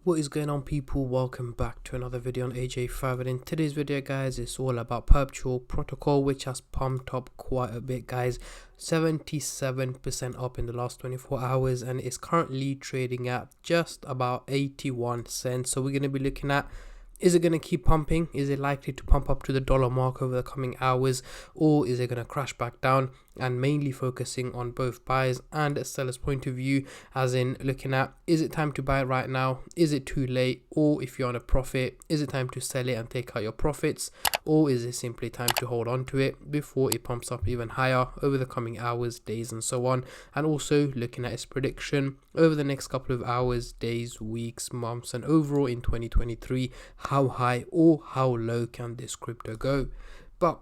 What is going on, people? Welcome back to another video on AJ5, and in today's video guys it's all about Perpetual protocol, which has pumped up quite a bit guys, 77% up in the last 24 hours, and is currently trading at just about 81 cents. So we're going to be looking at, is it going to keep pumping? Is it likely to pump up to the dollar mark over the coming hours, or is it going to crash back down? And mainly focusing on both buyers and sellers point of view, as in looking at, is it time to buy it right now? Is it too late? Or if you're on a profit, is it time to sell it and take out your profits? Or is it simply time to hold on to it before it pumps up even higher over the coming hours, days and so on? And also looking at its prediction over the next couple of hours, days, weeks, months, and overall in 2023, how high or how low can this crypto go? But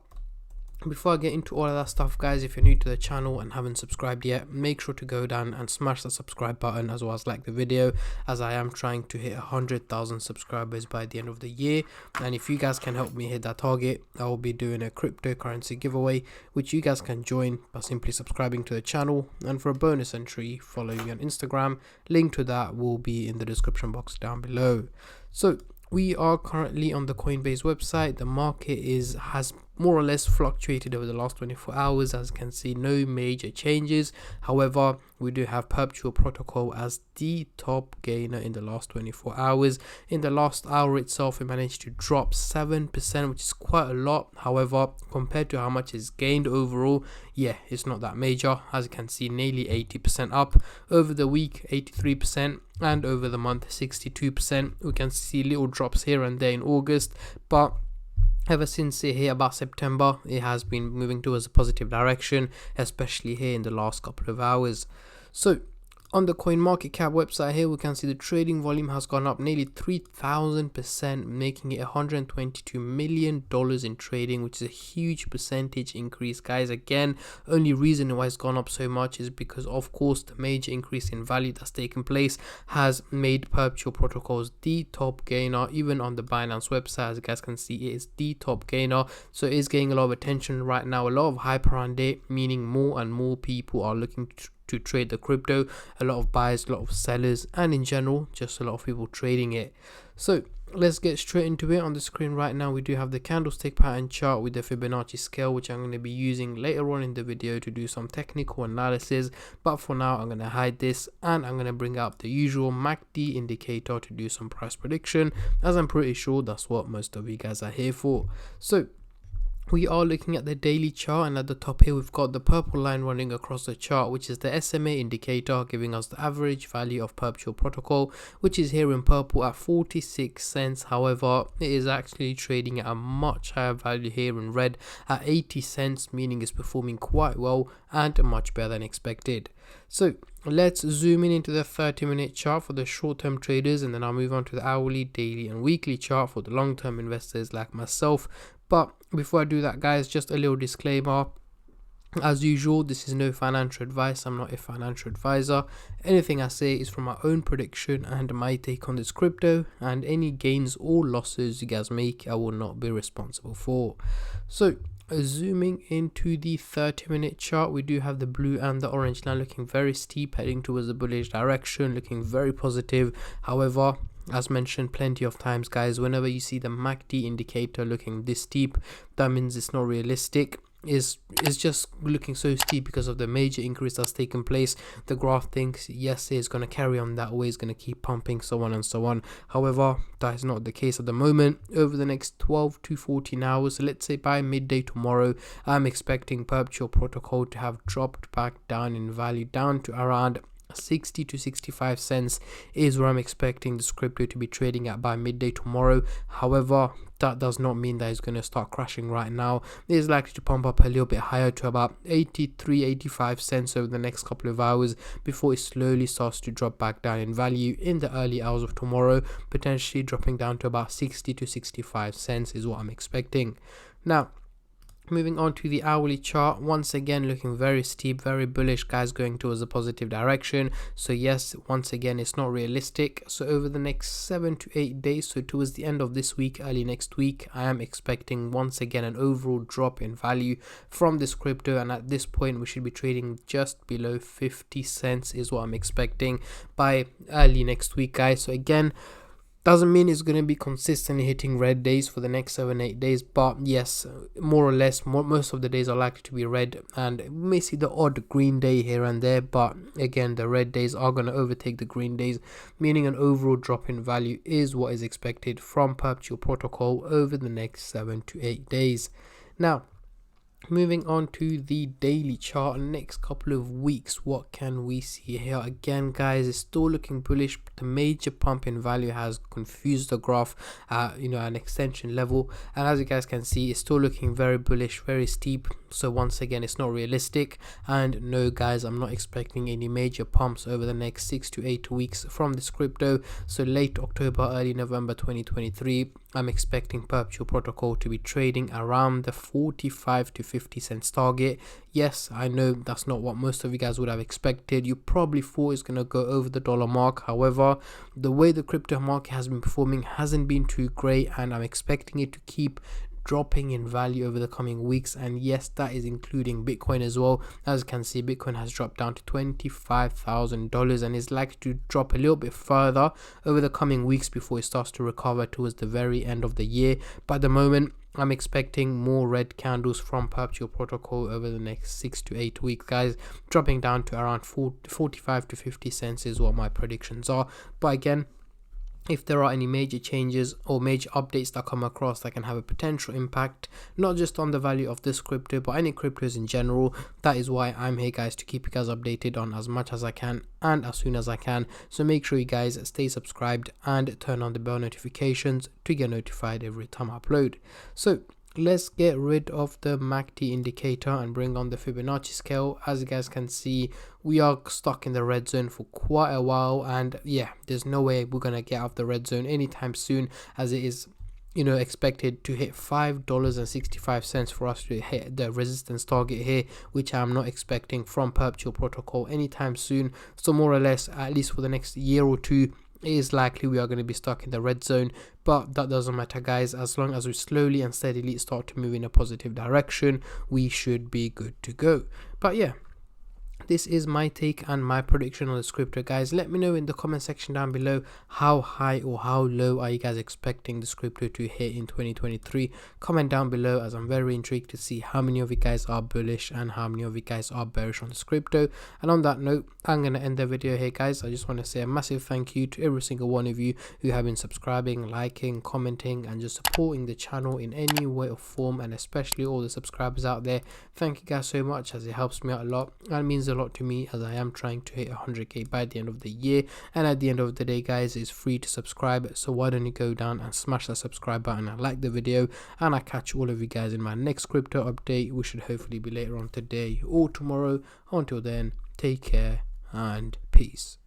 before I get into all of that stuff guys, if you're new to the channel and haven't subscribed yet, make sure to go down and smash the subscribe button, as well as like the video, as I am trying to hit 100,000 subscribers by the end of the year. And if you guys can help me hit that target, I will be doing a cryptocurrency giveaway, which you guys can join by simply subscribing to the channel. And for a bonus entry, follow me on Instagram. Link to that will be in the description box down below. So we are currently on the Coinbase website. The market has more or less fluctuated over the last 24 hours. As you can see, no major changes. However, we do have Perpetual protocol as the top gainer in the last 24 hours. In the last hour itself, it managed to drop 7%, which is quite a lot. However, compared to how much it's gained overall, yeah, it's not that major. As you can see, nearly 80% up over the week, 83%, and over the month 62%. We can see little drops here and there in August, but ever since here about September, it has been moving towards a positive direction, especially here in the last couple of hours. So on the CoinMarketCap website here, we can see the trading volume has gone up nearly 3,000%, making it $122 million in trading, which is a huge percentage increase, guys. Again, only reason why it's gone up so much is because, of course, the major increase in value that's taken place has made Perpetual protocols the top gainer. Even on the Binance website, as you guys can see, it is the top gainer. So it is getting a lot of attention right now, a lot of hype around it, meaning more and more people are looking to trade the crypto. A lot of buyers, a lot of sellers, and in general just a lot of people trading it. So let's get straight into it. On the screen right now we do have the candlestick pattern chart with the Fibonacci scale, which I'm going to be using later on in the video to do some technical analysis, but for now I'm going to hide this and I'm going to bring up the usual MACD indicator to do some price prediction, as I'm pretty sure that's what most of you guys are here for. So we are looking at the daily chart, and at the top here we've got the purple line running across the chart, which is the SMA indicator, giving us the average value of Perpetual protocol, which is here in purple at 46 cents. However, it is actually trading at a much higher value here in red at 80 cents, meaning it's performing quite well and much better than expected. So let's zoom in into the 30-minute chart for the short-term traders, and then I'll move on to the hourly, daily and weekly chart for the long-term investors like myself. But before I do that guys, just a little disclaimer. As usual, this is no financial advice. I'm not a financial advisor. Anything I say is from my own prediction and my take on this crypto, and any gains or losses you guys make, I will not be responsible for. So zooming into the 30-minute chart, we do have the blue and the orange line looking very steep, heading towards the bullish direction, looking very positive. However, as mentioned plenty of times guys, whenever you see the MACD indicator looking this steep, that means it's not realistic. It's just looking so steep because of the major increase that's taken place. The graph thinks yes, it's going to carry on that way, it's going to keep pumping, so on and so on. However, that is not the case at the moment. Over the next 12 to 14 hours, so let's say by midday tomorrow, I'm expecting Perpetual protocol to have dropped back down in value, down to around 60 to 65 cents is where I'm expecting this crypto to be trading at by midday tomorrow. However, that does not mean that it's going to start crashing right now. It is likely to pump up a little bit higher to about 83-85 cents over the next couple of hours before it slowly starts to drop back down in value in the early hours of tomorrow, potentially dropping down to about 60 to 65 cents is what I'm expecting. Now, moving on to the hourly chart, once again looking very steep, very bullish guys, going towards a positive direction. So yes, once again it's not realistic. So over the next 7 to 8 days, so towards the end of this week, early next week, I am expecting once again an overall drop in value from this crypto, and at this point we should be trading just below 50 cents is what I'm expecting by early next week guys. So again, Doesn't mean it's going to be consistently hitting red days for the next 7-8 days, but yes, more or less, most of the days are likely to be red, and we may see the odd green day here and there, but again, the red days are going to overtake the green days, meaning an overall drop in value is what is expected from Perpetual protocol over the next 7 to 8 days. Now, moving on to the daily chart, next couple of weeks, what can we see here? Again, guys, it's still looking bullish. The major pump in value has confused the graph at an extension level, and as you guys can see, it's still looking very bullish, very steep. So once again, it's not realistic, and no guys, I'm not expecting any major pumps over the next 6 to 8 weeks from this crypto. So late October, early November 2023, I'm expecting Perpetual protocol to be trading around the 45 to 50 cents target. Yes, I know that's not what most of you guys would have expected. You probably thought it's going to go over the dollar mark. However, the way the crypto market has been performing hasn't been too great, and I'm expecting it to keep dropping in value over the coming weeks. And yes, that is including Bitcoin as well. As you can see, Bitcoin has dropped down to $25,000 and is likely to drop a little bit further over the coming weeks before it starts to recover towards the very end of the year. But at the moment, I'm expecting more red candles from Perpetual protocol over the next 6 to 8 weeks, guys. Dropping down to around 45 to 50 cents is what my predictions are. But again, if there are any major changes or major updates that come across that can have a potential impact, not just on the value of this crypto, but any cryptos in general, that is why I'm here, guys, to keep you guys updated on as much as I can and as soon as I can. So make sure you guys stay subscribed and turn on the bell notifications to get notified every time I upload. So let's get rid of the MACD indicator and bring on the Fibonacci scale. As you guys can see, we are stuck in the red zone for quite a while, and yeah, there's no way we're gonna get out of the red zone anytime soon, as it is expected to hit $5.65 for us to hit the resistance target here, which I'm not expecting from Perpetual protocol anytime soon. So more or less, at least for the next year or two, it is likely we are going to be stuck in the red zone. But that doesn't matter, guys. As long as we slowly and steadily start to move in a positive direction, we should be good to go. But yeah, this is my take and my prediction on this crypto, guys. Let me know in the comment section down below how high or how low are you guys expecting this crypto to hit in 2023. Comment down below, as I'm very intrigued to see how many of you guys are bullish and how many of you guys are bearish on this crypto. And on that note, I'm going to end the video here, guys. I just want to say a massive thank you to every single one of you who have been subscribing, liking, commenting, and just supporting the channel in any way or form, and especially all the subscribers out there. Thank you guys so much, as it helps me out a lot and means a lot to me, as I am trying to hit 100k by the end of the year. And at the end of the day, guys, it's free to subscribe, so why don't you go down and smash that subscribe button and like the video, and I catch all of you guys in my next crypto update, which should hopefully be later on today or tomorrow. Until then, take care and peace.